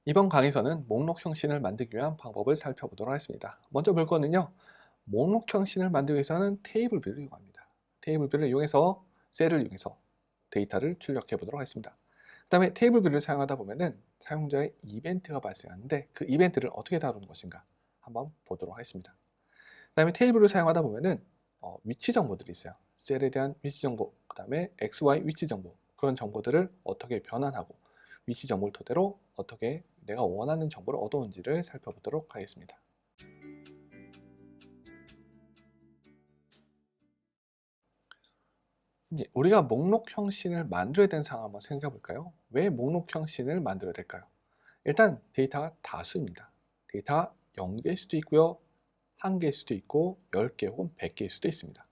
이번 강의에서는 목록 형식을 만들기 위한 방법을 살펴보도록 하겠습니다. 먼저 볼 거는요. 목록 형식을 만들기 위해서는 테이블 뷰를 이용합니다. 테이블 뷰를 이용해서 셀을 이용해서 데이터를 출력해 보도록 하겠습니다. 그 다음에 테이블 뷰를 사용하다 보면은 사용자의 이벤트가 발생하는데 그 이벤트를 어떻게 다루는 것인가 한번 보도록 하겠습니다. 그 다음에 테이블을 사용하다 보면은 위치 정보들이 있어요. 셀에 대한 위치 정보, 그 다음에 XY 위치 정보, 그런 정보들을 어떻게 변환하고 위치 정보를 토대로 어떻게 내가 원하는 정보를 얻어온지를 살펴보도록 하겠습니다. 이제 우리가 목록 형식을 만들어야 되는 상황 한번 생각해 볼까요? 왜 목록 형식을 만들어야 될까요? 일단 데이터가 다수입니다. 데이터가 0개일 수도 있고요. 1개일 수도 있고 10개 혹은 100개일 수도 있습니다.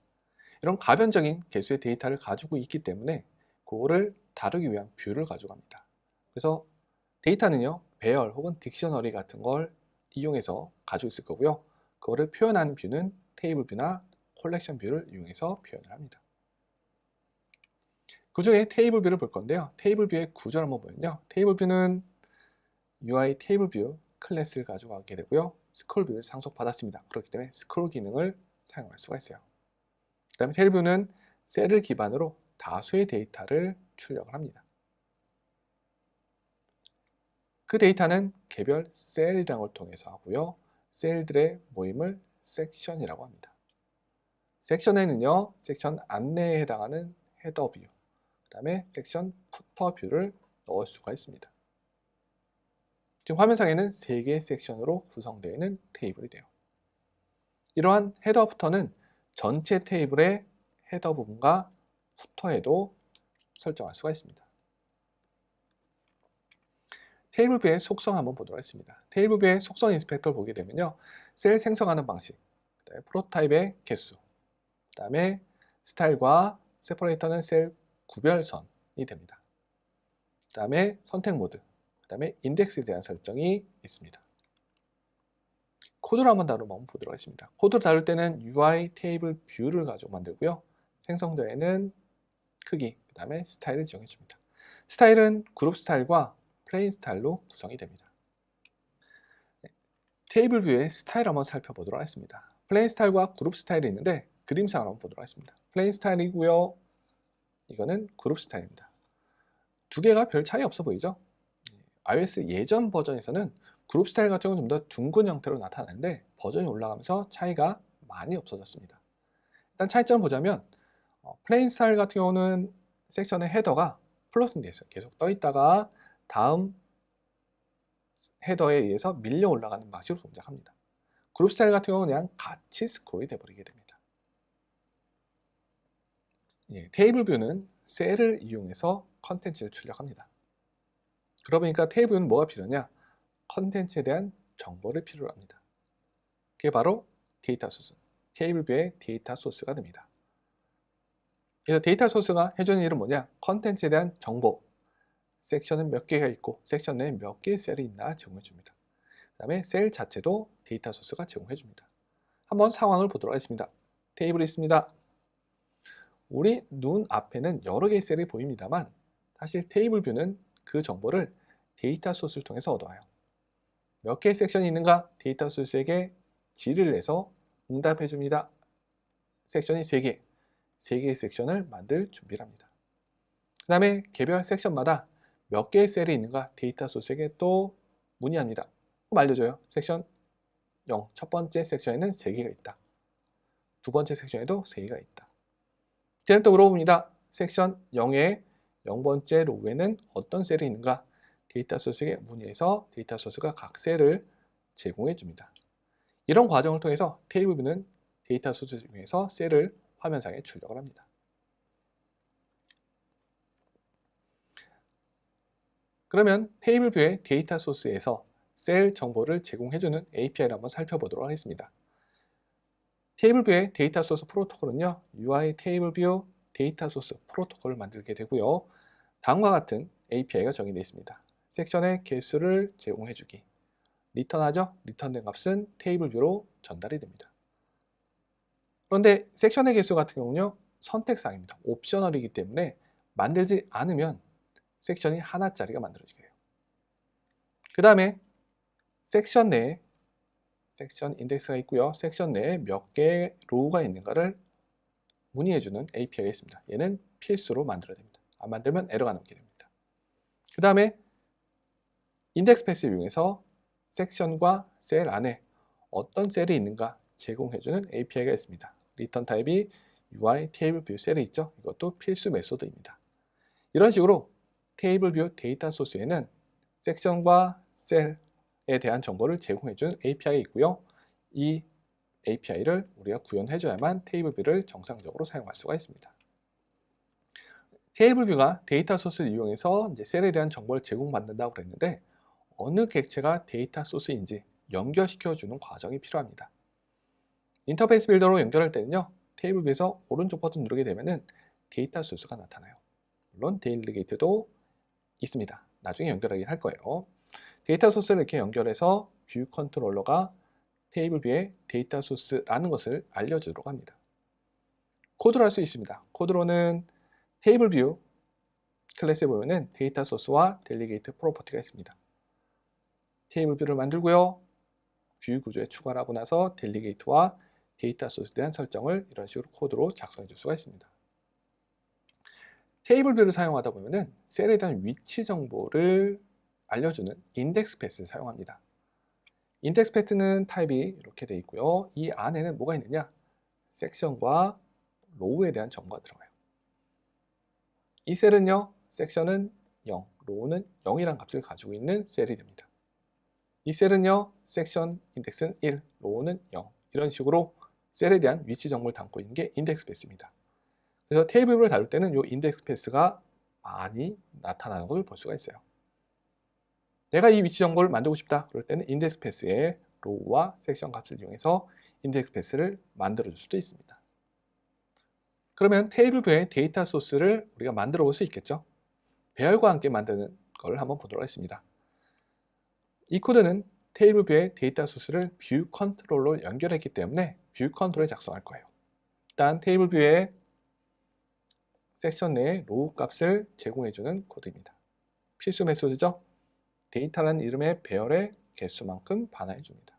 이런 가변적인 개수의 데이터를 가지고 있기 때문에 그거를 다루기 위한 뷰를 가져갑니다. 그래서 데이터는요, 배열 혹은 딕셔너리 같은 걸 이용해서 가지고 있을 거고요. 그거를 표현하는 뷰는 테이블 뷰나 콜렉션 뷰를 이용해서 표현을 합니다. 그 중에 테이블 뷰를 볼 건데요. 테이블 뷰의 구조를 한번 보면요. 테이블 뷰는 UI 테이블 뷰 클래스를 가져가게 되고요. 스크롤 뷰를 상속받았습니다. 그렇기 때문에 스크롤 기능을 사용할 수가 있어요. 그 다음에 테이블 뷰는 셀을 기반으로 다수의 데이터를 출력을 합니다. 그 데이터는 개별 셀이라는 걸 통해서 하고요. 셀들의 모임을 섹션이라고 합니다. 섹션에는요, 섹션 안내에 해당하는 헤더 뷰, 그 다음에 섹션 푸터 뷰를 넣을 수가 있습니다. 지금 화면상에는 3개의 섹션으로 구성되어 있는 테이블이 돼요. 이러한 헤더 푸터는 전체 테이블의 헤더 부분과 푸터에도 설정할 수가 있습니다. 테이블 뷰의 속성 한번 보도록 하겠습니다. 테이블 뷰의 속성 인스펙터를 보게 되면요. 셀 생성하는 방식, 그다음에 프로타입의 개수, 그 다음에 스타일과 세퍼레이터는 셀 구별선이 됩니다. 그 다음에 선택 모드, 그 다음에 인덱스에 대한 설정이 있습니다. 코드를 한번 보도록 하겠습니다. 코드를 다룰 때는 UI 테이블 뷰를 가지고 만들고요. 생성자에는 크기, 그 다음에 스타일을 지정해 줍니다. 스타일은 그룹 스타일과 플레인 스타일로 구성이 됩니다. 테이블 뷰의 스타일 한번 살펴보도록 하겠습니다. 플레인 스타일과 그룹 스타일이 있는데 그림상을 한번 보도록 하겠습니다. 플레인 스타일이고요. 이거는 그룹 스타일입니다. 두 개가 별 차이 없어 보이죠? iOS 예전 버전에서는 그룹 스타일 같은 경우는 좀 더 둥근 형태로 나타나는데 버전이 올라가면서 차이가 많이 없어졌습니다. 일단 차이점을 보자면 플레인 스타일 같은 경우는 섹션의 헤더가 플로팅 돼 있어요. 계속 떠 있다가 다음 헤더에 의해서 밀려 올라가는 방식으로 동작합니다. 그룹 스타일 같은 경우는 그냥 같이 스크롤이 돼버리게 됩니다. 테이블 뷰는 셀을 이용해서 컨텐츠를 출력합니다. 그러다 보니까 테이블은 뭐가 필요하냐? 컨텐츠에 대한 정보를 필요로 합니다. 그게 바로 데이터 소스, 테이블 뷰의 데이터 소스가 됩니다. 그래서 데이터 소스가 해주는 일은 뭐냐? 컨텐츠에 대한 정보, 섹션은 몇 개가 있고 섹션 내에 몇 개의 셀이 있나 제공해 줍니다. 그 다음에 셀 자체도 데이터 소스가 제공해 줍니다. 한번 상황을 보도록 하겠습니다. 테이블이 있습니다. 우리 눈 앞에는 여러 개의 셀이 보입니다만 사실 테이블 뷰는 그 정보를 데이터 소스를 통해서 얻어와요. 몇 개의 섹션이 있는가? 데이터 소스에게 질의를 해서 응답해 줍니다. 섹션이 3개, 3개의 섹션을 만들 준비를 합니다. 그 다음에 개별 섹션마다 몇 개의 셀이 있는가? 데이터 소스에게 또 문의합니다. 그럼 알려줘요. 섹션 0, 첫 번째 섹션에는 3개가 있다. 두 번째 섹션에도 3개가 있다. 걔는 또 물어봅니다. 섹션 0의 0번째 로우에는 어떤 셀이 있는가? 데이터 소스에게 문의해서 데이터 소스가 각 셀을 제공해 줍니다. 이런 과정을 통해서 테이블 뷰는 데이터 소스 중에서 셀을 화면상에 출력을 합니다. 그러면 테이블 뷰의 데이터 소스에서 셀 정보를 제공해주는 API를 한번 살펴보도록 하겠습니다. 테이블 뷰의 데이터 소스 프로토콜은요, UI 테이블 뷰 데이터 소스 프로토콜을 만들게 되고요. 다음과 같은 API가 정의되어 있습니다. 섹션의 개수를 제공해주기, 리턴하죠? 리턴된 값은 테이블 뷰로 전달이 됩니다. 그런데 섹션의 개수 같은 경우는요, 선택사항입니다. 옵셔널이기 때문에 만들지 않으면 섹션이 하나짜리가 만들어지게 돼요. 그 다음에 섹션 내에 섹션 인덱스가 있고요. 섹션 내에 몇 개의 로우가 있는가를 문의해주는 API가 있습니다. 얘는 필수로 만들어야 됩니다. 안 만들면 에러가 나오게 됩니다. 그 다음에 인덱스 패스를 이용해서 섹션과 셀 안에 어떤 셀이 있는가 제공해주는 API가 있습니다. 리턴 타입이 UI 테이블 뷰 셀에 있죠. 이것도 필수 메소드입니다. 이런 식으로 테이블 뷰 데이터 소스에는 섹션과 셀에 대한 정보를 제공해주는 API가 있고요. 이 API를 우리가 구현해줘야만 테이블 뷰를 정상적으로 사용할 수가 있습니다. 테이블 뷰가 데이터 소스를 이용해서 이제 셀에 대한 정보를 제공받는다고 그랬는데 어느 객체가 데이터 소스인지 연결시켜주는 과정이 필요합니다. 인터페이스 빌더로 연결할 때는요. 테이블 뷰에서 오른쪽 버튼 누르게 되면은 데이터 소스가 나타나요. 물론 데일리게이트도 있습니다. 나중에 연결하긴 할 거예요. 데이터 소스를 이렇게 연결해서 뷰 컨트롤러가 테이블 뷰의 데이터 소스라는 것을 알려주도록 합니다. 코드로 할 수 있습니다. 코드로는 테이블 뷰 클래스에 보면은 데이터 소스와 델리게이트 프로퍼티가 있습니다. 테이블 뷰를 만들고요. 뷰 구조에 추가를 하고 나서 델리게이트와 데이터 소스에 대한 설정을 이런 식으로 코드로 작성해 줄 수가 있습니다. 테이블 뷰를 사용하다 보면은 셀에 대한 위치 정보를 알려주는 인덱스 패스를 사용합니다. 인덱스 패스는 타입이 이렇게 되어 있고요. 이 안에는 뭐가 있느냐? 섹션과 로우에 대한 정보가 들어가요. 이 셀은요, 섹션은 0, 로우는 0이란 값을 가지고 있는 셀이 됩니다. 이 셀은요, 섹션 인덱스는 1, 로우는 0. 이런 식으로 셀에 대한 위치 정보를 담고 있는 게 인덱스 패스입니다. 그래서 테이블을 다룰 때는 이 인덱스 패스가 많이 나타나는 것을 볼 수가 있어요. 내가 이 위치 정보를 만들고 싶다. 그럴 때는 인덱스 패스의 로우와 섹션 값을 이용해서 인덱스 패스를 만들어 줄 수도 있습니다. 그러면 테이블 뷰의 데이터 소스를 우리가 만들어 볼 수 있겠죠? 배열과 함께 만드는 걸 한번 보도록 하겠습니다. 이 코드는 테이블 뷰의 데이터 소스를 뷰 컨트롤러 연결했기 때문에 뷰 컨트롤에 작성할 거예요. 일단 테이블 뷰의 섹션 내에 로우 값을 제공해주는 코드입니다. 필수 메소드죠. 데이터라는 이름의 배열의 개수만큼 반환해 줍니다.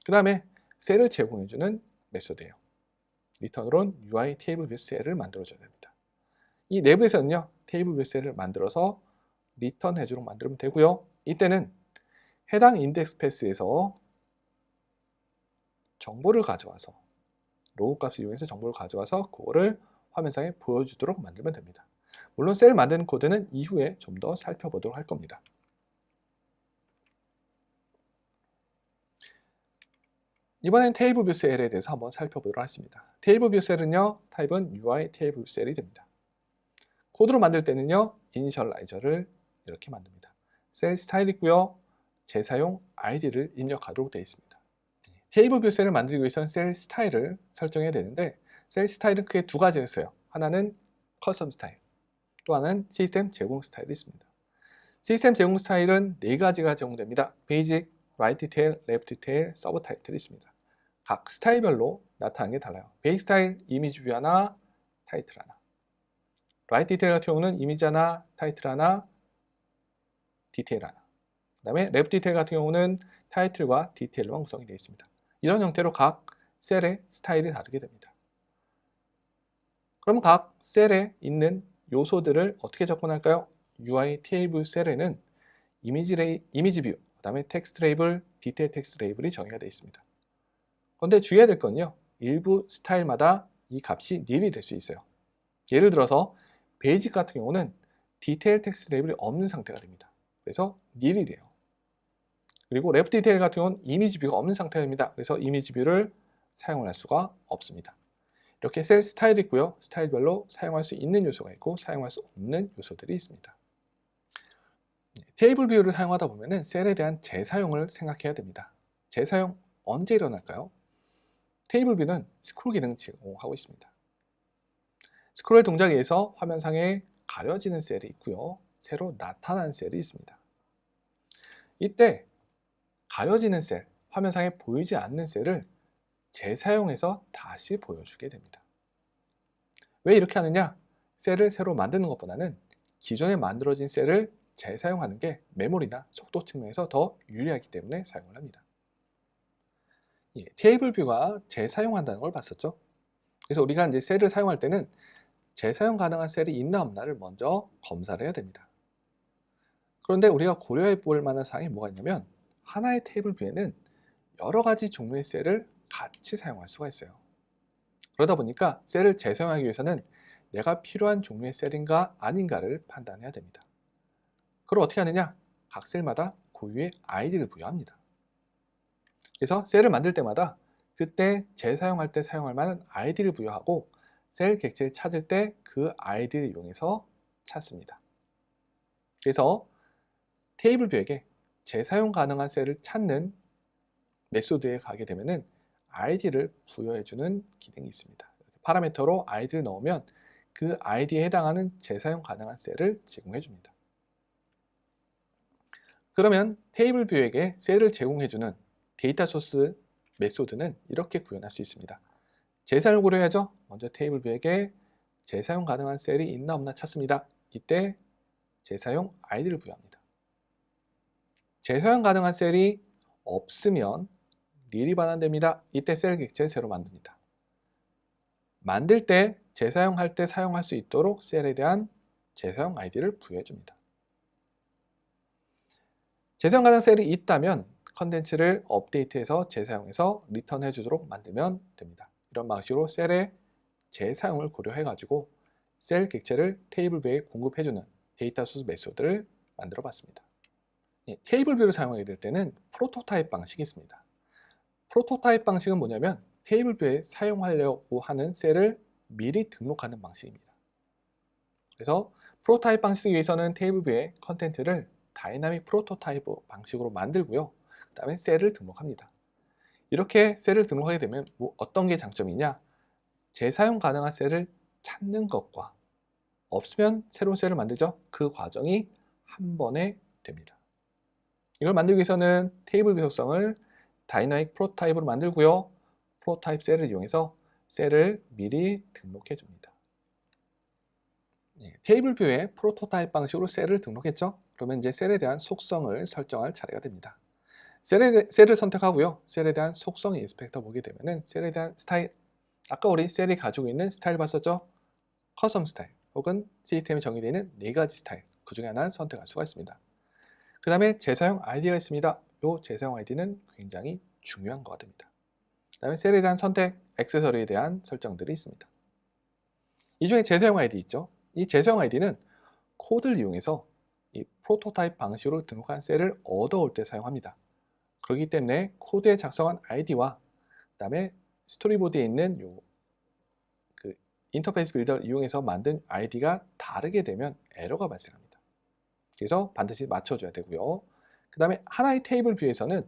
그 다음에 셀을 제공해주는 메소드예요. 리턴으로는 UI 테이블 뷰 셀을 만들어줘야 됩니다. 이 내부에서는요, 테이블 뷰 셀을 만들어서 리턴 해주도록 만들면 되고요. 이때는 해당 인덱스 패스에서 정보를 가져와서 로우 값을 이용해서 정보를 가져와서 그거를 화면상에 보여주도록 만들면 됩니다. 물론 셀 만드는 코드는 이후에 좀 더 살펴보도록 할 겁니다. 이번엔 테이블 뷰 셀에 대해서 한번 살펴보도록 하겠습니다. 테이블 뷰 셀은요, 타입은 UI 테이블 뷰 셀이 됩니다. 코드로 만들 때는요, 이니셜라이저를 이렇게 만듭니다. 셀 스타일 있고요, 재사용 ID를 입력하도록 되어 있습니다. 테이블 뷰 셀을 만들기 위해서는 셀 스타일을 설정해야 되는데 셀 스타일은 크게 두 가지가 있어요. 하나는 커스텀 스타일, 또 하나는 시스템 제공 스타일이 있습니다. 시스템 제공 스타일은 네 가지가 제공됩니다. 베이직, 라이트 디테일, 레프트 디테일, 서브 타이틀이 있습니다. 각 스타일별로 나타나는 게 달라요. 베이직 스타일, 이미지 뷰 하나, 타이틀 하나. 라이트 디테일 같은 경우는 이미지 하나, 타이틀 하나, 디테일 하나. 그 다음에 레프트 디테일 같은 경우는 타이틀과 디테일로만 구성이 되어 있습니다. 이런 형태로 각 셀의 스타일이 다르게 됩니다. 그럼 각 셀에 있는 요소들을 어떻게 접근할까요? UI 테이블 셀에는 이미지 뷰, 그 다음에 텍스트 레이블, 디테일 텍스트 레이블이 정의가 되어 있습니다. 그런데 주의해야 될 건요. 일부 스타일마다 이 값이 nil이 될 수 있어요. 예를 들어서 베이직 같은 경우는 디테일 텍스트 레이블이 없는 상태가 됩니다. 그래서 nil이 돼요. 그리고 레프트 디테일 같은 경우는 이미지 뷰가 없는 상태가 됩니다. 그래서 이미지 뷰를 사용할 수가 없습니다. 이렇게 셀 스타일이 있고요. 스타일별로 사용할 수 있는 요소가 있고 사용할 수 없는 요소들이 있습니다. 테이블 뷰를 사용하다 보면 셀에 대한 재사용을 생각해야 됩니다. 재사용 언제 일어날까요? 테이블 뷰는 스크롤 기능을 제공하고 있습니다. 스크롤 동작에 의해서 화면상에 가려지는 셀이 있고요. 새로 나타나는 셀이 있습니다. 이때 가려지는 셀, 화면상에 보이지 않는 셀을 재사용해서 다시 보여주게 됩니다. 왜 이렇게 하느냐? 셀을 새로 만드는 것보다는 기존에 만들어진 셀을 재사용하는 게 메모리나 속도 측면에서 더 유리하기 때문에 사용을 합니다. 테이블 뷰가 재사용한다는 걸 봤었죠. 그래서 우리가 이제 셀을 사용할 때는 재사용 가능한 셀이 있나 없나를 먼저 검사를 해야 됩니다. 그런데 우리가 고려해 볼 만한 사항이 뭐가 있냐면 하나의 테이블 뷰에는 여러 가지 종류의 셀을 같이 사용할 수가 있어요. 그러다 보니까 셀을 재사용하기 위해서는 내가 필요한 종류의 셀인가 아닌가를 판단해야 됩니다. 그럼 어떻게 하느냐? 각 셀마다 고유의 아이디를 부여합니다. 그래서 셀을 만들 때마다 그때 재사용할 때 사용할 만한 아이디를 부여하고 셀 객체를 찾을 때 그 아이디를 이용해서 찾습니다. 그래서 테이블 뷰에게 재사용 가능한 셀을 찾는 메소드에 가게 되면은 아이디를 부여해주는 기능이 있습니다. 파라미터로 아이디를 넣으면 그 아이디에 해당하는 재사용 가능한 셀을 제공해줍니다. 그러면 테이블 뷰에게 셀을 제공해주는 데이터 소스 메소드는 이렇게 구현할 수 있습니다. 재사용을 고려해야죠. 먼저 테이블 뷰에게 재사용 가능한 셀이 있나 없나 찾습니다. 이때 재사용 아이디를 부여합니다. 재사용 가능한 셀이 없으면 닐이 반환됩니다. 이때 셀 객체 새로 만듭니다. 만들 때 재사용할 때 사용할 수 있도록 셀에 대한 재사용 아이디를 부여해줍니다. 재사용 가능한 셀이 있다면 컨텐츠를 업데이트해서 재사용해서 리턴해 주도록 만들면 됩니다. 이런 방식으로 셀의 재사용을 고려해 가지고 셀 객체를 테이블 뷰에 공급해주는 데이터 소스 메소드를 만들어 봤습니다. 테이블 뷰를 사용하게 될 때는 프로토타입 방식이 있습니다. 프로토타입 방식은 뭐냐면 테이블 뷰에 사용하려고 하는 셀을 미리 등록하는 방식입니다. 그래서 프로토타입 방식을 위해서는 테이블 뷰에 컨텐츠를 다이나믹 프로토타입 방식으로 만들고요. 그 다음에 셀을 등록합니다. 이렇게 셀을 등록하게 되면 어떤 게 장점이냐? 재사용 가능한 셀을 찾는 것과 없으면 새로운 셀을 만들죠. 그 과정이 한 번에 됩니다. 이걸 만들기 위해서는 테이블 뷰 속성을 다이나믹 프로토타입으로 만들고요. 프로토타입 셀을 이용해서 셀을 미리 등록해 줍니다. 테이블 뷰에 프로토타입 방식으로 셀을 등록했죠. 그러면 이제 셀에 대한 속성을 설정할 차례가 됩니다. 셀을 선택하고요. 셀에 대한 속성 인스펙터 보게 되면은 셀에 대한 스타일, 아까 우리 셀이 가지고 있는 스타일 봤었죠? 커스텀 스타일 혹은 시스템에 정의되어 있는 4가지 스타일, 그 중에 하나를 선택할 수가 있습니다. 그 다음에 재사용 아이디가 있습니다. 이 재사용 아이디는 굉장히 중요한 거가 됩니다. 그 다음에 셀에 대한 선택, 액세서리에 대한 설정들이 있습니다. 이 중에 재사용 아이디 있죠. 이 재사용 아이디는 코드를 이용해서 이 프로토타입 방식으로 등록한 셀을 얻어올 때 사용합니다. 그렇기 때문에 코드에 작성한 아이디와 그 다음에 스토리보드에 있는 그 인터페이스 빌더를 이용해서 만든 아이디가 다르게 되면 에러가 발생합니다. 그래서 반드시 맞춰줘야 되고요. 그 다음에 하나의 테이블 뷰에서는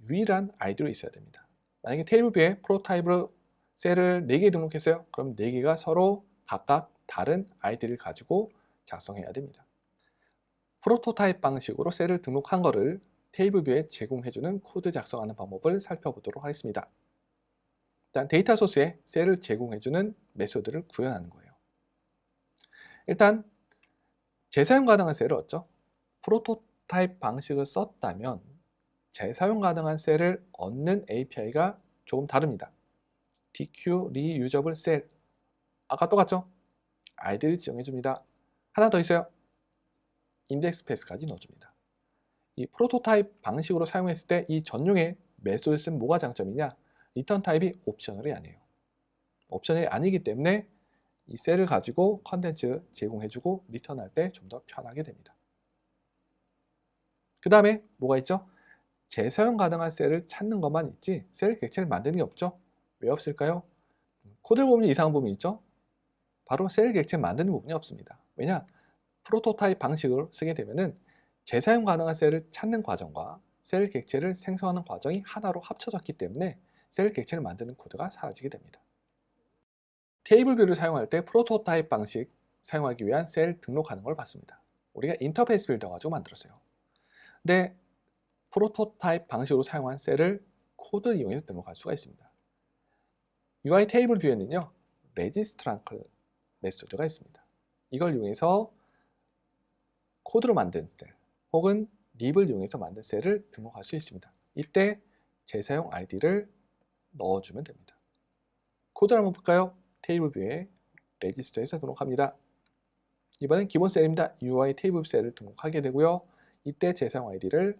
유일한 아이디로 있어야 됩니다. 만약에 테이블 뷰에 프로토타입으로 셀을 4개 등록했어요. 그럼 4개가 서로 각각 다른 아이디를 가지고 작성해야 됩니다. 프로토타입 방식으로 셀을 등록한 거를 테이블 뷰에 제공해주는 코드 작성하는 방법을 살펴보도록 하겠습니다. 일단 데이터 소스에 셀을 제공해주는 메소드를 구현하는 거예요. 일단 재사용 가능한 셀을 얻죠. 프로토타입 방식을 썼다면 재사용 가능한 셀을 얻는 API가 조금 다릅니다. DQ reusable cell, 아까 똑같죠? 아이디를 지정해줍니다. 하나 더 있어요. 인덱스 패스까지 넣어줍니다. 이 프로토타입 방식으로 사용했을 때 이 전용의 메소드를 쓰면 뭐가 장점이냐? 리턴 타입이 옵셔널이 아니에요. 옵셔널이 아니기 때문에 이 셀을 가지고 컨텐츠 제공해주고 리턴할 때 좀 더 편하게 됩니다. 그 다음에 뭐가 있죠? 재사용 가능한 셀을 찾는 것만 있지 셀 객체를 만드는 게 없죠? 왜 없을까요? 코드 부분이 이상한 부분이 있죠? 바로 셀 객체 만드는 부분이 없습니다. 왜냐? 프로토타입 방식을 쓰게 되면은 재사용 가능한 셀을 찾는 과정과 셀 객체를 생성하는 과정이 하나로 합쳐졌기 때문에 셀 객체를 만드는 코드가 사라지게 됩니다. 테이블 뷰를 사용할 때 프로토타입 방식 사용하기 위한 셀 등록하는 걸 봤습니다. 우리가 인터페이스 빌더 가지고 만들었어요. 근데 프로토타입 방식으로 사용한 셀을 코드 이용해서 등록할 수가 있습니다. UI 테이블 뷰에는요, 레지스트랑크 메소드가 있습니다. 이걸 이용해서 코드로 만든 셀 혹은 립을 이용해서 만든 셀을 등록할 수 있습니다. 이때 재사용 아이디를 넣어주면 됩니다. 코드를 한번 볼까요? 테이블 뷰에 레지스터에서 등록합니다. 이번엔 기본 셀입니다. UI 테이블 셀을 등록하게 되고요. 이때 재사용 아이디를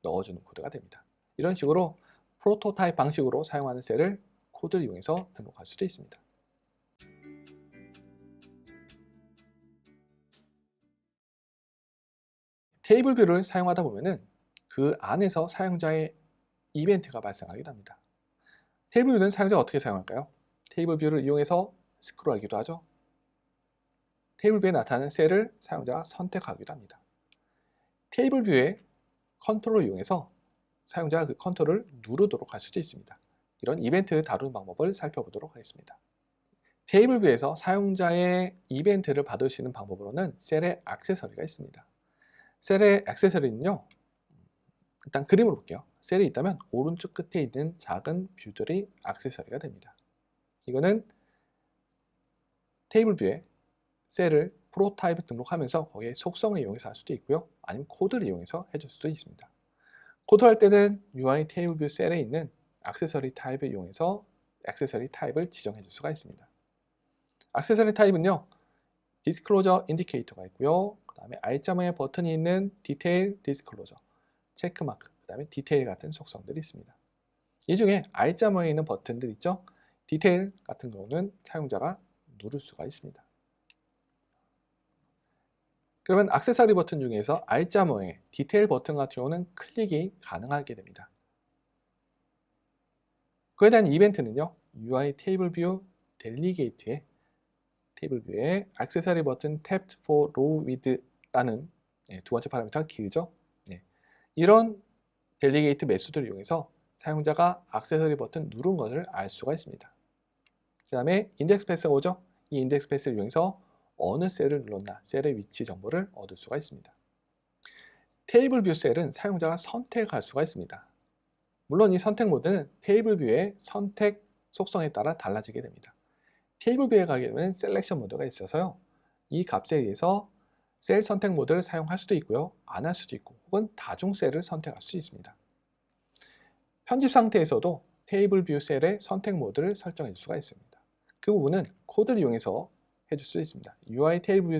넣어주는 코드가 됩니다. 이런 식으로 프로토타입 방식으로 사용하는 셀을 코드를 이용해서 등록할 수도 있습니다. 테이블 뷰를 사용하다 보면은 그 안에서 사용자의 이벤트가 발생하기도 합니다. 테이블 뷰는 사용자가 어떻게 사용할까요? 테이블 뷰를 이용해서 스크롤하기도 하죠. 테이블 뷰에 나타나는 셀을 사용자가 선택하기도 합니다. 테이블 뷰의 컨트롤을 이용해서 사용자가 그 컨트롤을 누르도록 할 수도 있습니다. 이런 이벤트 다루는 방법을 살펴보도록 하겠습니다. 테이블 뷰에서 사용자의 이벤트를 받을 수 있는 방법으로는 셀의 액세서리가 있습니다. 셀의 액세서리는요, 일단 그림을 볼게요. 셀이 있다면 오른쪽 끝에 있는 작은 뷰들이 액세서리가 됩니다. 이거는 테이블 뷰에 셀을 프로타입을 등록하면서 거기에 속성을 이용해서 할 수도 있고요. 아니면 코드를 이용해서 해줄 수도 있습니다. 코드할 때는 UI 테이블 뷰 셀에 있는 액세서리 타입을 이용해서 액세서리 타입을 지정해 줄 수가 있습니다. 액세서리 타입은요, 디스클로저 인디케이터가 있고요. 그 다음에 R자모의 버튼이 있는 디테일 디스클로저, 체크마크, 그 다음에 디테일 같은 속성들이 있습니다. 이 중에 R자모에 있는 버튼들 있죠? 디테일 같은 경우는 사용자가 누를 수가 있습니다. 그러면 액세서리 버튼 중에서 R자모의 디테일 버튼 같은 경우는 클릭이 가능하게 됩니다. 그에 대한 이벤트는요, UI 테이블 뷰 델리게이트에 테이블 뷰에 액세서리 버튼 tapped for row width라는 두 번째 파라미터가 길죠. 이런 델리게이트 메소드를 이용해서 사용자가 액세서리 버튼 누른 것을 알 수가 있습니다. 그 다음에 인덱스 패스가 오죠. 이 인덱스 패스를 이용해서 어느 셀을 눌렀나 셀의 위치 정보를 얻을 수가 있습니다. 테이블 뷰 셀은 사용자가 선택할 수가 있습니다. 물론 이 선택 모드는 테이블 뷰의 선택 속성에 따라 달라지게 됩니다. 테이블 뷰에 가게 되면 셀렉션 모드가 있어서요. 이 값에 의해서 셀 선택 모드를 사용할 수도 있고요. 안 할 수도 있고 혹은 다중 셀을 선택할 수 있습니다. 편집 상태에서도 테이블 뷰 셀의 선택 모드를 설정해 줄 수가 있습니다. 그 부분은 코드를 이용해서 해줄 수 있습니다. UI 테이블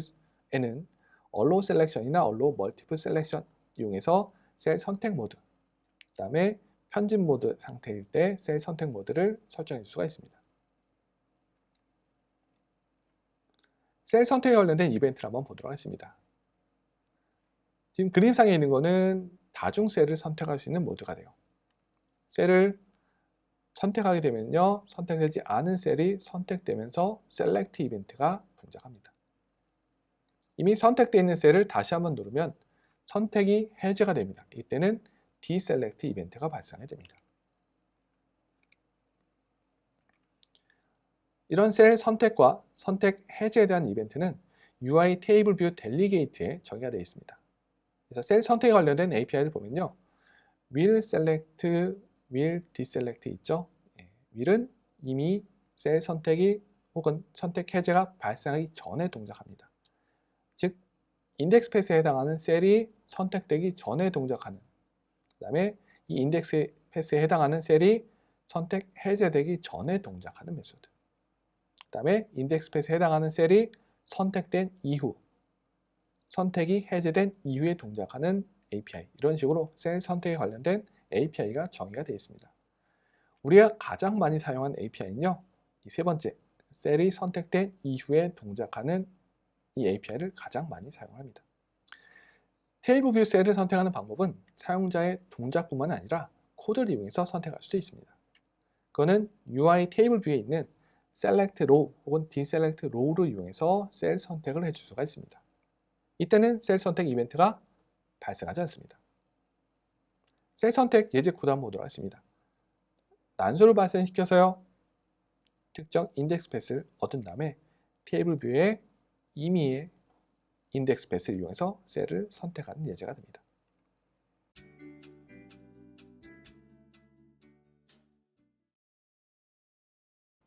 뷰에는 Allow Selection이나 Allow Multiple Selection 이용해서 셀 선택 모드, 그 다음에 편집 모드 상태일 때 셀 선택 모드를 설정해 줄 수가 있습니다. 셀 선택에 관련된 이벤트를 한번 보도록 하겠습니다. 지금 그림상에 있는 거는 다중 셀을 선택할 수 있는 모드가 돼요. 셀을 선택하게 되면요, 선택되지 않은 셀이 선택되면서 셀렉트 이벤트가 동작합니다. 이미 선택되어 있는 셀을 다시 한번 누르면 선택이 해제가 됩니다. 이때는 디셀렉트 이벤트가 발생하게 됩니다. 이런 셀 선택과 선택 해제에 대한 이벤트는 UI 테이블 뷰 델리게이트에 정의가 되어 있습니다. 그래서 셀 선택에 관련된 API를 보면요, will select, will deselect 있죠. will은 이미 셀 선택이 혹은 선택 해제가 발생하기 전에 동작합니다. 즉 인덱스 패스에 해당하는 셀이 선택되기 전에 동작하는, 그 다음에 이 인덱스 패스에 해당하는 셀이 선택 해제되기 전에 동작하는 메소드, 그 다음에 인덱스 패스에 해당하는 셀이 선택된 이후, 선택이 해제된 이후에 동작하는 API, 이런 식으로 셀 선택에 관련된 API가 정의가 되어 있습니다. 우리가 가장 많이 사용한 API는요, 이 세 번째, 셀이 선택된 이후에 동작하는 이 API를 가장 많이 사용합니다. 테이블 뷰 셀을 선택하는 방법은 사용자의 동작뿐만 아니라 코드를 이용해서 선택할 수도 있습니다. 그거는 UI 테이블 뷰에 있는 select row 혹은 deselect row를 이용해서 셀 선택을 해줄 수가 있습니다. 이때는 셀 선택 이벤트가 발생하지 않습니다. 셀 선택 예제 코드 한번 보도록 하겠습니다. 난수를 발생시켜서요, 특정 인덱스 패스를 얻은 다음에 테이블 뷰에 임의의 인덱스 패스를 이용해서 셀을 선택하는 예제가 됩니다.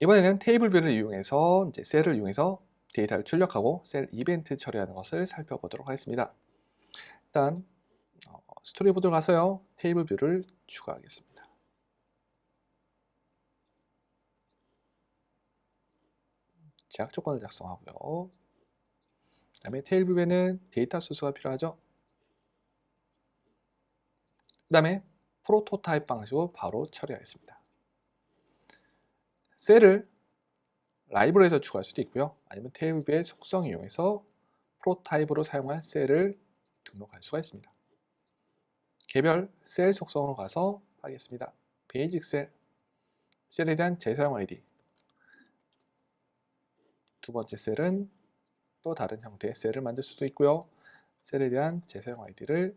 이번에는 테이블 뷰를 이용해서 셀을 이용해서 데이터를 출력하고 셀 이벤트 처리하는 것을 살펴보도록 하겠습니다. 일단 스토리보드로 가서요. 테이블 뷰를 추가하겠습니다. 제약 조건을 작성하고요. 그 다음에 테이블 뷰에는 데이터 소스가 필요하죠. 그 다음에 프로토타입 방식으로 바로 처리하겠습니다. 셀을 라이브러리에서 추가할 수도 있고요. 아니면 테이블 뷰의 속성 이용해서 프로타입으로 사용한 셀을 등록할 수가 있습니다. 개별 셀 속성으로 가서 하겠습니다. 베이직 셀, 셀에 대한 재사용 아이디. 두 번째 셀은 또 다른 형태의 셀을 만들 수도 있고요. 셀에 대한 재사용 아이디를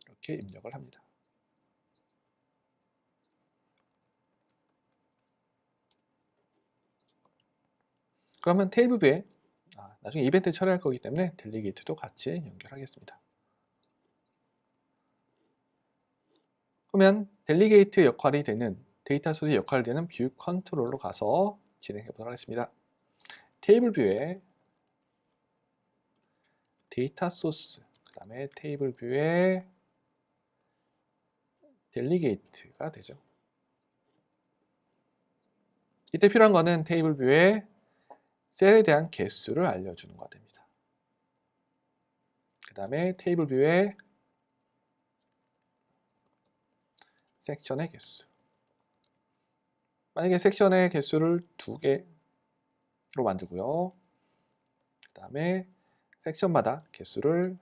이렇게 입력을 합니다. 그러면 테이블 뷰에 나중에 이벤트 처리할 거기 때문에 델리게이트도 같이 연결하겠습니다. 그러면 델리게이트 역할이 되는 데이터 소스 역할이 되는 뷰 컨트롤로 가서 진행해 보도록 하겠습니다. 테이블 뷰에 데이터 소스, 그 다음에 테이블 뷰에 델리게이트가 되죠. 이때 필요한 거는 테이블 뷰에 셀에 대한 개수를 알려주는 거 됩니다. 그 다음에 테이블 뷰에 섹션의 개수. 만약에 섹션의 개수를 2개로 만들고요. 그 다음에 섹션마다 개수를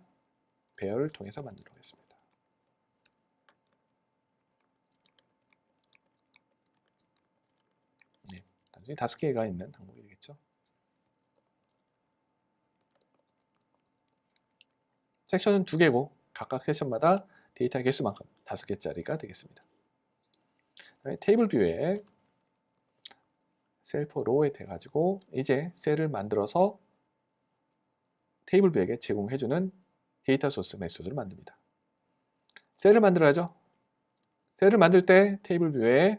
배열을 통해서 만들어 보겠습니다. 네, 단순히 5개가 있는 항목이 되겠죠. 섹션은 2개고 각각 섹션마다 데이터 개수만큼 5개짜리가 되겠습니다. 테이블 뷰에 셀프 로우에 돼가지고 이제 셀을 만들어서 테이블 뷰에게 제공해주는 데이터 소스 메소드를 만듭니다. 셀을 만들어야죠. 셀을 만들 때 테이블 뷰에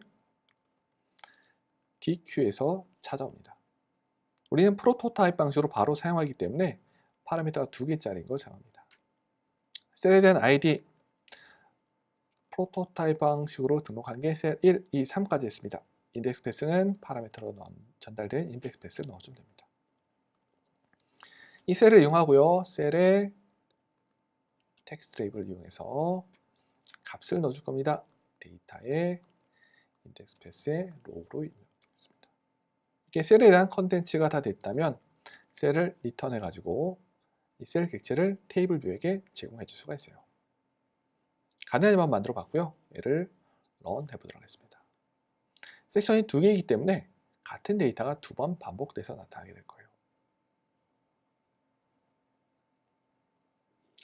DQ에서 찾아옵니다. 우리는 프로토타입 방식으로 바로 사용하기 때문에 파라미터가 2개짜리인 걸 사용합니다. 셀에 대한 ID 프로토타입 방식으로 등록한 게 셀 1, 2, 3까지 있습니다. 인덱스 패스는 파라미터로 전달된 인덱스 패스를 넣어주면 됩니다. 이 셀을 이용하고요. 셀에 텍스트 레이블을 이용해서 값을 넣어줄 겁니다. 데이터에 인덱스 패스의 로우로 입력하겠습니다. 이렇게 셀에 대한 컨텐츠가 다 됐다면 셀을 리턴해 가지고 이 셀 객체를 테이블 뷰에게 제공해 줄 수가 있어요. 간단히만 만들어 봤고요. 얘를 런 해보도록 하겠습니다. 섹션이 2개이기 때문에 같은 데이터가 2번 반복돼서 나타나게 될 거예요.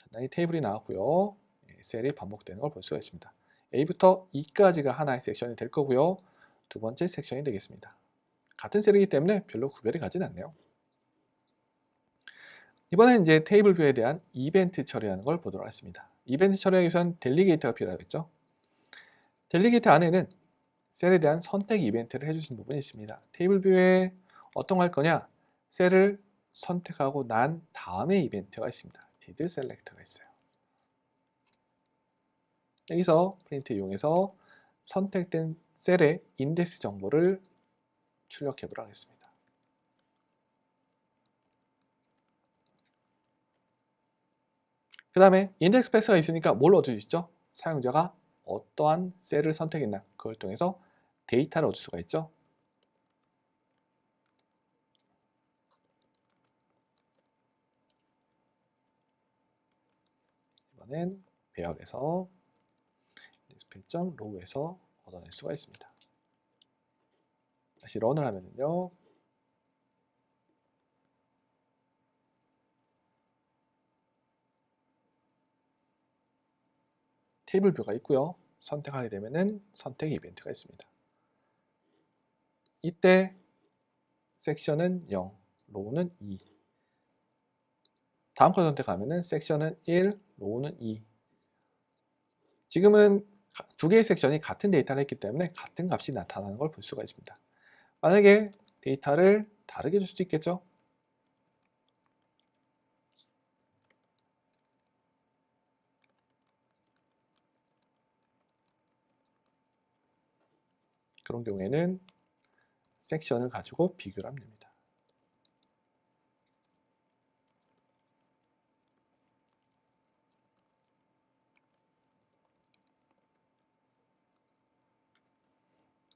간단히 테이블이 나왔고요. 셀이 반복되는 걸 볼 수가 있습니다. A부터 E까지가 하나의 섹션이 될 거고요. 두 번째 섹션이 되겠습니다. 같은 셀이기 때문에 별로 구별이 가진 않네요. 이번엔 이제 테이블 뷰에 대한 이벤트 처리하는 걸 보도록 하겠습니다. 이벤트 처리하기 위해서는 델리게이트가 필요하겠죠. 델리게이트 안에는 셀에 대한 선택 이벤트를 해주신 부분이 있습니다. 테이블 뷰에 어떤 거 할 거냐? 셀을 선택하고 난 다음에 이벤트가 있습니다. did select가 있어요. 여기서 프린트 이용해서 선택된 셀의 인덱스 정보를 출력해 보도록 하겠습니다. 그 다음에 인덱스 패스가 있으니까 뭘 얻을 수 있죠? 사용자가 어떠한 셀을 선택했나 그걸 통해서 데이터를 얻을 수가 있죠. 이번엔 배열에서 display.row에서 얻어낼 수가 있습니다. 다시 런을 하면요. 테이블 뷰가 있고요. 선택하게 되면은 선택 이벤트가 있습니다. 이때 섹션은 0, 로우는 2. 다음 거 선택하면은 섹션은 1, 로우는 2. 지금은 두 개의 섹션이 같은 데이터를 했기 때문에 같은 값이 나타나는 걸 볼 수가 있습니다. 만약에 데이터를 다르게 줄 수도 있겠죠. 그런 경우에는 섹션을 가지고 비교를 하면 됩니다.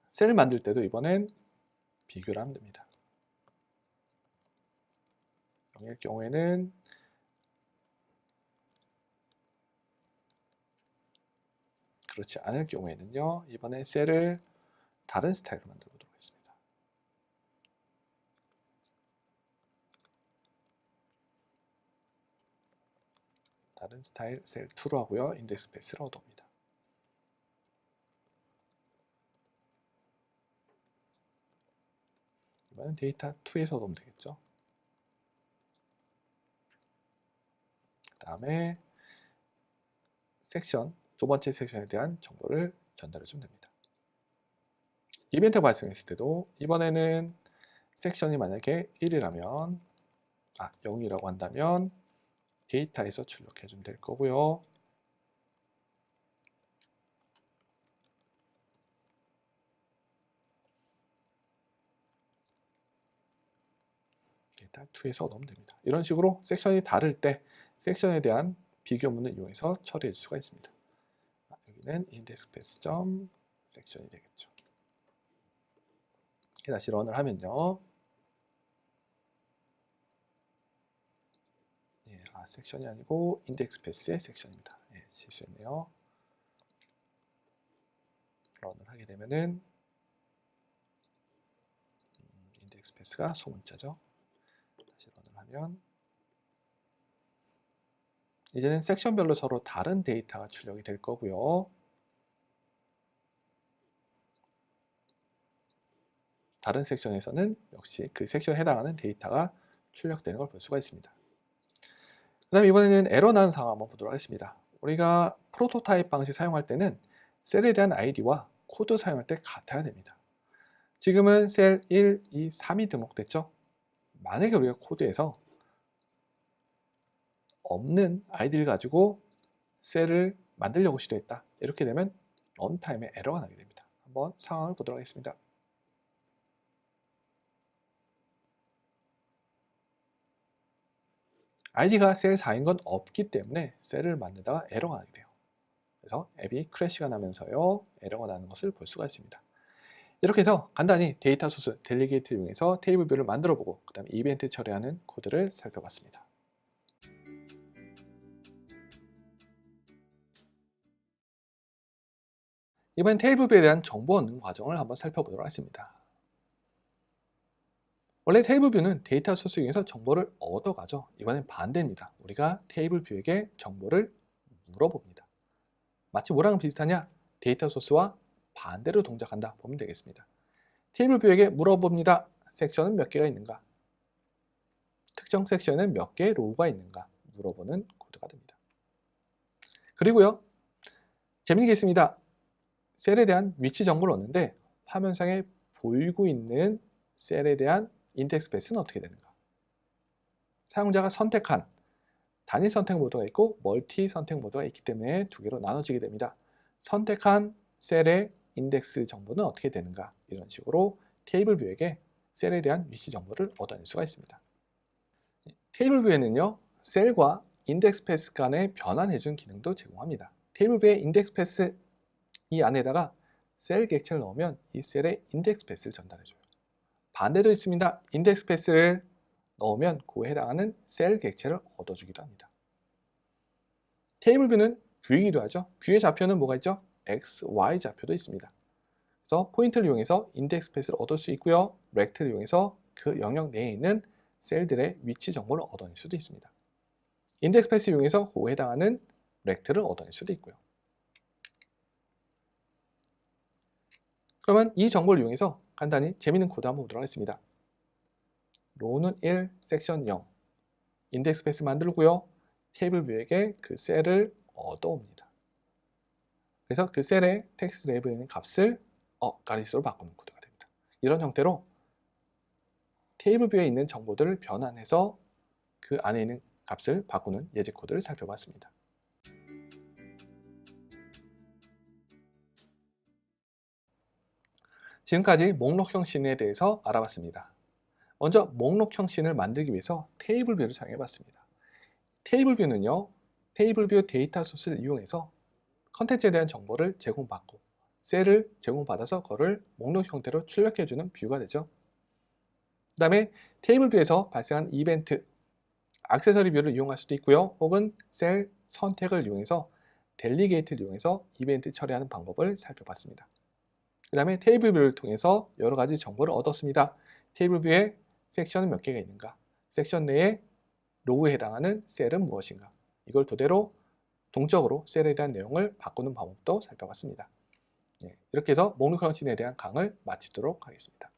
셀을 만들 때도 이번엔 비교를 하면 됩니다. 0일 경우에는 그렇지 않을 경우에는요, 이번에 셀을 다른 스타일로 만들어 보도록 하겠습니다. 다른 스타일 셀 2로 하고요, 인덱스 스페이스를 얻어옵니다. 이번엔 데이터 2에서 얻으면 되겠죠. 그 다음에 섹션, 두 번째 섹션에 대한 정보를 전달해 주면 됩니다. 이벤트가 발생했을 때도 이번에는 섹션이 만약에 1이라면 0이라고 한다면 데이터에서 출력해 주면 될 거고요. 데이터 2에서 넣으면 됩니다. 이런 식으로 섹션이 다를 때 섹션에 대한 비교문을 이용해서 처리해 줄 수가 있습니다. 여기는 index 점 섹션이 되겠죠. 다시 런을 하면요. 섹션이 아니고 인덱스 패스의 섹션입니다. 실수했네요. 런을 하게 되면은 인덱스 패스가 소문자죠. 다시 런을 하면 이제는 섹션별로 서로 다른 데이터가 출력이 될 거고요. 다른 섹션에서는 역시 그 섹션에 해당하는 데이터가 출력되는 걸 볼 수가 있습니다. 그 다음에 이번에는 에러 나는 상황 한번 보도록 하겠습니다. 우리가 프로토타입 방식 사용할 때는 셀에 대한 아이디와 코드 사용할 때 같아야 됩니다. 지금은 셀 1, 2, 3이 등록됐죠? 만약에 우리가 코드에서 없는 아이디를 가지고 셀을 만들려고 시도했다. 이렇게 되면 런타임에 에러가 나게 됩니다. 한번 상황을 보도록 하겠습니다. 아이디가 셀 4인 건 없기 때문에 셀을 만들다가 에러가 나게 돼요. 그래서 앱이 크래시가 나면서요, 에러가 나는 것을 볼 수가 있습니다. 이렇게 해서 간단히 데이터 소스, 델리게이트를 이용해서 테이블 뷰를 만들어 보고 그 다음에 이벤트 처리하는 코드를 살펴봤습니다. 이번엔 테이블 뷰에 대한 정보 얻는 과정을 한번 살펴보도록 하겠습니다. 원래 테이블 뷰는 데이터 소스 중에서 정보를 얻어가죠. 이번엔 반대입니다. 우리가 테이블 뷰에게 정보를 물어봅니다. 마치 뭐랑 비슷하냐? 데이터 소스와 반대로 동작한다 보면 되겠습니다. 테이블 뷰에게 물어봅니다. 섹션은 몇 개가 있는가? 특정 섹션에는 몇 개의 로우가 있는가? 물어보는 코드가 됩니다. 그리고요, 재밌는 게 있습니다. 셀에 대한 위치 정보를 얻는데 화면상에 보이고 있는 셀에 대한 인덱스 스페이스는 어떻게 되는가? 사용자가 선택한 단일 선택 모드가 있고 멀티 선택 모드가 있기 때문에 두 개로 나눠지게 됩니다. 선택한 셀의 인덱스 정보는 어떻게 되는가? 이런 식으로 테이블 뷰에게 셀에 대한 위치 정보를 얻어낼 수가 있습니다. 테이블 뷰에는요, 셀과 인덱스 패스 간의 변환해준 기능도 제공합니다. 테이블 뷰의 인덱스 패스 이 안에다가 셀 객체를 넣으면 이 셀에 인덱스 패스를 전달해줘요. 반대도 있습니다. 인덱스 패스를 넣으면 그에 해당하는 셀 객체를 얻어주기도 합니다. 테이블 뷰는 뷰이기도 하죠. 뷰의 좌표는 뭐가 있죠? X, Y 좌표도 있습니다. 그래서 포인트를 이용해서 인덱스 패스를 얻을 수 있고요. 렉트를 이용해서 그 영역 내에 있는 셀들의 위치 정보를 얻어낼 수도 있습니다. 인덱스 패스를 이용해서 그에 해당하는 렉트를 얻어낼 수도 있고요. 그러면 이 정보를 이용해서 간단히 재밌는 코드 한번 보도록 하겠습니다. 로우는 1, 섹션 0, 인덱스 패스 만들고요. 테이블 뷰에게 그 셀을 얻어옵니다. 그래서 그 셀의 텍스트 레이블에 있는 값을 가리수로 바꾸는 코드가 됩니다. 이런 형태로 테이블 뷰에 있는 정보들을 변환해서 그 안에 있는 값을 바꾸는 예제 코드를 살펴봤습니다. 지금까지 목록형 씬에 대해서 알아봤습니다. 먼저 목록형 씬을 만들기 위해서 테이블 뷰를 사용해 봤습니다. 테이블 뷰는요, 테이블 뷰 데이터 소스를 이용해서 컨텐츠에 대한 정보를 제공받고 셀을 제공받아서 그거를 목록 형태로 출력해주는 뷰가 되죠. 그 다음에 테이블 뷰에서 발생한 이벤트, 액세서리 뷰를 이용할 수도 있고요. 혹은 셀 선택을 이용해서 델리게이트를 이용해서 이벤트 처리하는 방법을 살펴봤습니다. 그 다음에 테이블 뷰를 통해서 여러 가지 정보를 얻었습니다. 테이블 뷰에 섹션은 몇 개가 있는가? 섹션 내에 로우에 해당하는 셀은 무엇인가? 이걸 토대로 동적으로 셀에 대한 내용을 바꾸는 방법도 살펴봤습니다. 이렇게 해서 목록형 씬에 대한 강의를 마치도록 하겠습니다.